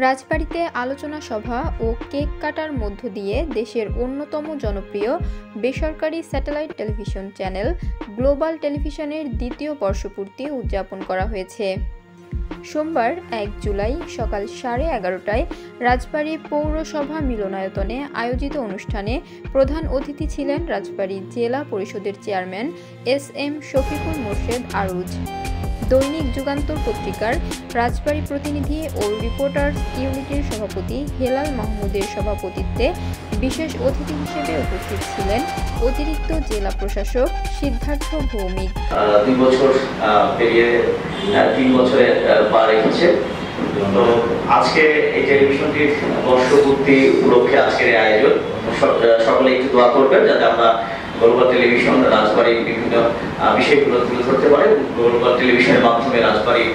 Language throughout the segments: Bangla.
রাজবাড়ীতে আলোচনা সভা ও কেক কাটার মধ্য দিয়ে দেশের অন্যতম জনপ্রিয় বেসরকারি স্যাটেলাইট টেলিভিশন চ্যানেল গ্লোবাল টেলিভিশনের দ্বিতীয় বর্ষপূর্তি উদযাপন করা হয়েছে। সোমবার ১ জুলাই সকাল 11:30টায় রাজবাড়ী পৌরসভা মিলনায়তনে আয়োজিত অনুষ্ঠানে প্রধান অতিথি ছিলেন রাজবাড়ী জেলা পরিষদের চেয়ারম্যান এস.এম. শফিকুল মোর্শেদ আরুজ। দৈনিক যুগান্তর পত্রিকার রাজবাড়ী প্রতিনিধি ও রিপোর্টার্স ইউনিটের সভাপতি হেলাল মাহমুদের সভাপতিত্বে বিশেষ অতিথি হিসেবে উপস্থিত ছিলেন অতিরিক্ত জেলা প্রশাসক সিদ্ধার্থ ভৌমিক। 2 বছর পেরিয়ে 3 বছরে পা রেখেছে। তো আজকে এই টেলিভিশনটির বর্ষপূর্তি উপলক্ষে আজকের এই আয়োজন, সকলে একটু দোয়া করবেন যাতে আমরা গ্লোবাল টেলিভিশন রাজবাড়ির বিভিন্ন বিষয়গুলো তুলে ধরতে পারে। গ্লোবাল টেলিভিশনের মাধ্যমে রাজবাড়ির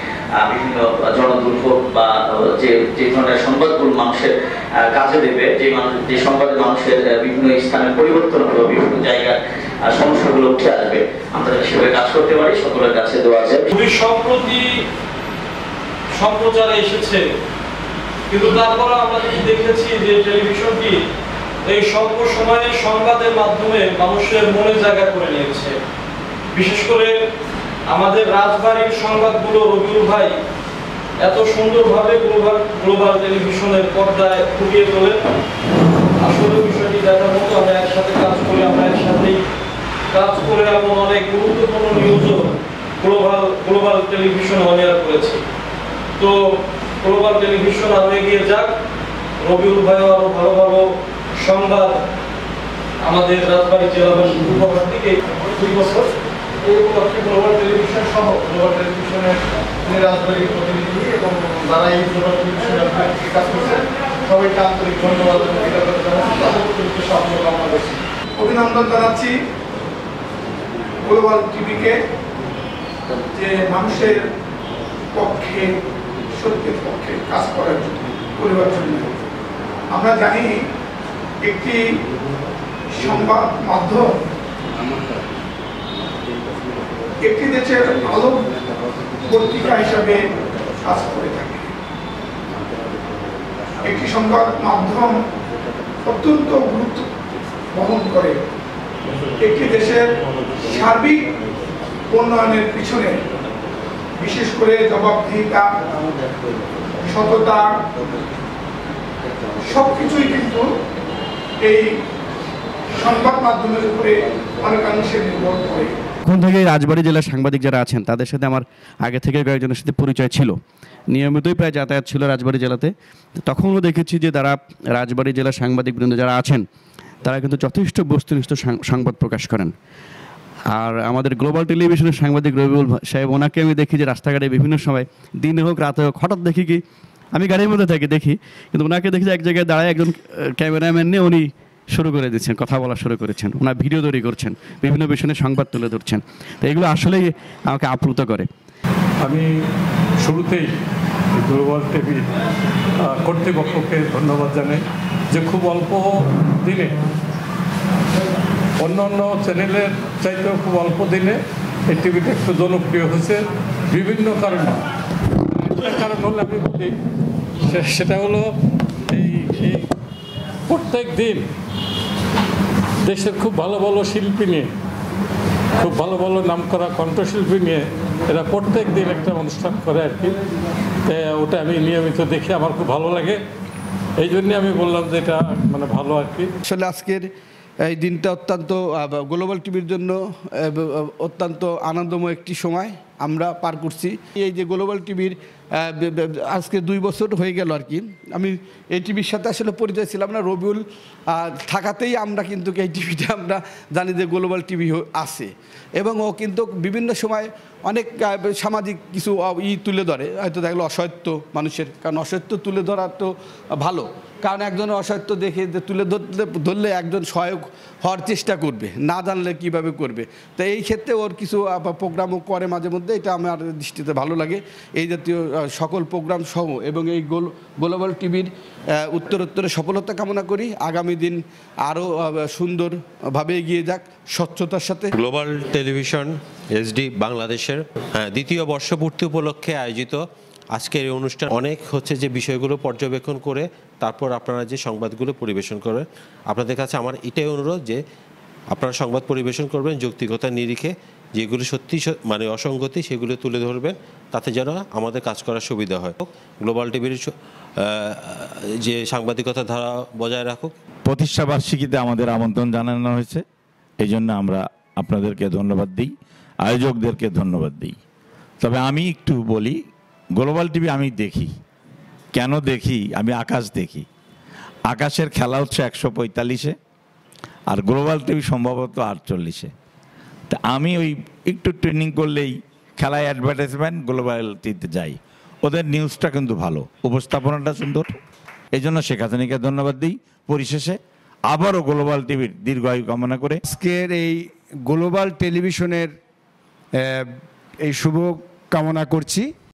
বিভিন্ন জনদুর্ভোগ বা যে ধরনের সংবাদগুলো মানুষের কাজে দেবে, যে সংবাদে মানুষের বিভিন্ন স্থানের পরিবর্তন হবে, বিভিন্ন জায়গার সমস্যাগুলো উঠে আসবে, আমরা সেভাবে কাজ করতে পারি। সকলের কাছে দোয়া আছে। খুবই সম্প্রতি সম্প্রচারে এসেছে, কিন্তু তারপরে আমরা দেখেছি যে টেলিভিশনটি এই স্বল্প সময়ে সংবাদের মাধ্যমে মানুষের মনে জায়গা করে নিয়েছে। বিশেষ করে আমাদের রাজবাড়ির সংবাদগুলো রবিউল ভাই এত সুন্দরভাবে গ্লোবাল টেলিভিশনের পর্দায় ফুটিয়ে তোলেন। আসলে বিষয়টি দেখার মতো, আমরা একসাথে কাজ করে এমন অনেক গুরুত্বপূর্ণ নিউজও গ্লোবাল টেলিভিশন অনিয়ার করেছি। তো গ্লোবাল টেলিভিশন আরো এগিয়ে যাক, রবিউল ভাই আরো ভালো ভালো সংবাদ আমাদের রাজবাড়ী জেলাবাসী উপহার দিকে 2 বছর এই উপলক্ষে গ্লোবাল টেলিভিশন সহ গ্লোবাল টেলিভিশনের রাজবাড়ির প্রতিনিধি এবং যারা এই গ্লোবাল টেলিভিশনের কাজ করছেন সবাইকে আন্তরিক ধন্যবাদ এবং অভিনন্দন জানাচ্ছি গ্লোবাল টিভিকে, যে মানুষের পক্ষে সত্যের পক্ষে কাজ করার জন্য, করিবার জন্য। আমরা জানি একটি সংবাদ মাধ্যম একটি দেশের আলোক পত্রিকা হিসাবে কাজ করে থাকে। একটি সংবাদ মাধ্যম অত্যন্ত গুরুত্ব বহন করে একটি দেশের সার্বিক উন্নয়নের পিছনে। বিশেষ করে জবাবদিহিতা, সততা, সবকিছুই কিন্তু এই সংবাদ মাধ্যমের উপরে অনেকাংশে নির্ভর করে। এখন থেকে রাজবাড়ী জেলার সাংবাদিক যারা আছেন তাদের সাথে আমার আগে থেকে কয়েকজনের সাথে পরিচয় ছিল, নিয়মিতই প্রায় যাতায়াত ছিল রাজবাড়ী জেলাতে। তখনও দেখেছি যে তারা রাজবাড়ী জেলার সাংবাদিকবৃন্দ যারা আছেন তারা কিন্তু যথেষ্ট বস্তুনিষ্ঠ সংবাদ প্রকাশ করেন। আর আমাদের গ্লোবাল টেলিভিশনের সাংবাদিক রবিউল সাহেব, ওনাকে আমি দেখি যে রাস্তাঘাটে বিভিন্ন সময়, দিনে হোক রাতে হোক, হঠাৎ দেখি কি আমি গাড়ির মধ্যে দেখি, কিন্তু ওনাকে দেখি যে এক জায়গায় দাঁড়ায় একজন ক্যামেরাম্যান নিয়ে উনি শুরু করে দিচ্ছেন, কথা বলা শুরু করেছেন, ওনার ভিডিও তৈরি করছেন, বিভিন্ন বিষয়ে সংবাদ তুলে ধরছেন। তো এগুলো আসলেই আমাকে আপ্লুত করে। আমি শুরুতেই গ্লোবাল টিভি কর্তৃপক্ষকে ধন্যবাদ জানাই যে খুব অল্প দিনে, অন্যান্য চ্যানেলের চাইতেও খুব অল্প দিনে এই টিভিটা একটু জনপ্রিয় হয়েছে বিভিন্ন কারণে। একটা কারণ হলে আমি বলি, সেটা হলো এই প্রত্যেক দিন দেশের খুব ভালো ভালো শিল্পী নিয়ে, খুব ভালো ভালো নামকরা কণ্ঠশিল্পী নিয়ে এরা প্রত্যেক দিন একটা অনুষ্ঠান করে আর কি। ওটা আমি নিয়মিত দেখি, আমার খুব ভালো লাগে। এই জন্যে আমি বললাম যে এটা মানে ভালো আর কি। আসলে আজকের এই দিনটা অত্যন্ত গ্লোবাল টিভির জন্য অত্যন্ত আনন্দময় একটি সময় আমরা পার করছি। এই যে গ্লোবাল টিভির আজকে 2 বছর হয়ে গেল আর কি। আমি এই টিভির সাথে আসলে পরিচয় ছিলাম না, রবিউল থাকাতেই আমরা কিন্তু এই টিভিটা আমরা জানি যে গ্লোবাল টিভি আছে, এবং ও কিন্তু বিভিন্ন সময় অনেক সামাজিক কিছু তুলে ধরে, হয়তো দেখলো অসত্য মানুষের, কারণ অসত্য তুলে ধরা তো ভালো, কারণ একজনের অসত্য দেখে তুলে ধরলে একজন সহায়ক হওয়ার চেষ্টা করবে, না জানলে কিভাবে করবে। তো এই ক্ষেত্রে ওর কিছু প্রোগ্রামও করে মাঝে মধ্যে, এটা আমার দৃষ্টিতে ভালো লাগে। এই জাতীয় সকল প্রোগ্রাম সহ এবং এই গ্লোবাল টিভির উত্তরোত্তরে সফলতা কামনা করি। আগামী দিন আরও সুন্দরভাবে এগিয়ে যাক স্বচ্ছতার সাথে। গ্লোবাল টেলিভিশন এসডি বাংলাদেশের দ্বিতীয় বর্ষপূর্তি উপলক্ষে আয়োজিত আজকের এই অনুষ্ঠান অনেক হচ্ছে যে বিষয়গুলো পর্যবেক্ষণ করে তারপর আপনারা যে সংবাদগুলো পরিবেশন করেন, আপনাদের কাছে আমার এটাই অনুরোধ যে আপনারা সংবাদ পরিবেশন করবেন যৌক্তিকতার নিরিখে, যেগুলো সত্যি মানে অসঙ্গতি সেগুলো তুলে ধরবেন, তাতে যেন আমাদের কাজ করার সুবিধা হয়। গ্লোবাল টিভির যে সাংবাদিকতা ধারা বজায় রাখুক। প্রতিষ্ঠাবার্ষিকীতে আমাদের আমন্ত্রণ জানানো হয়েছে, এই জন্য আমরা আপনাদেরকে ধন্যবাদ দিই, আয়োজকদেরকে ধন্যবাদ দিই। তবে আমি একটু বলি, গ্লোবাল টিভি আমি দেখি, কেন দেখি? আমি আকাশ দেখি, আকাশের খেলা হচ্ছে 145-এ, আর গ্লোবাল টিভি সম্ভবত 48-এ। তা আমি ওই একটু ট্রেনিং করলেই খেলায় অ্যাডভার্টাইজমেন্ট গ্লোবাল টিভিতে যাই। ওদের নিউজটা কিন্তু ভালো, উপস্থাপনাটা সুন্দর, এই জন্য শেখ হাসিনাকে ধন্যবাদ দিই। পরিশেষে আবারও গ্লোবাল টিভির দীর্ঘায়ু কামনা করে আজকের এই গ্লোবাল টেলিভিশনের এই শুভ কামনা করছি।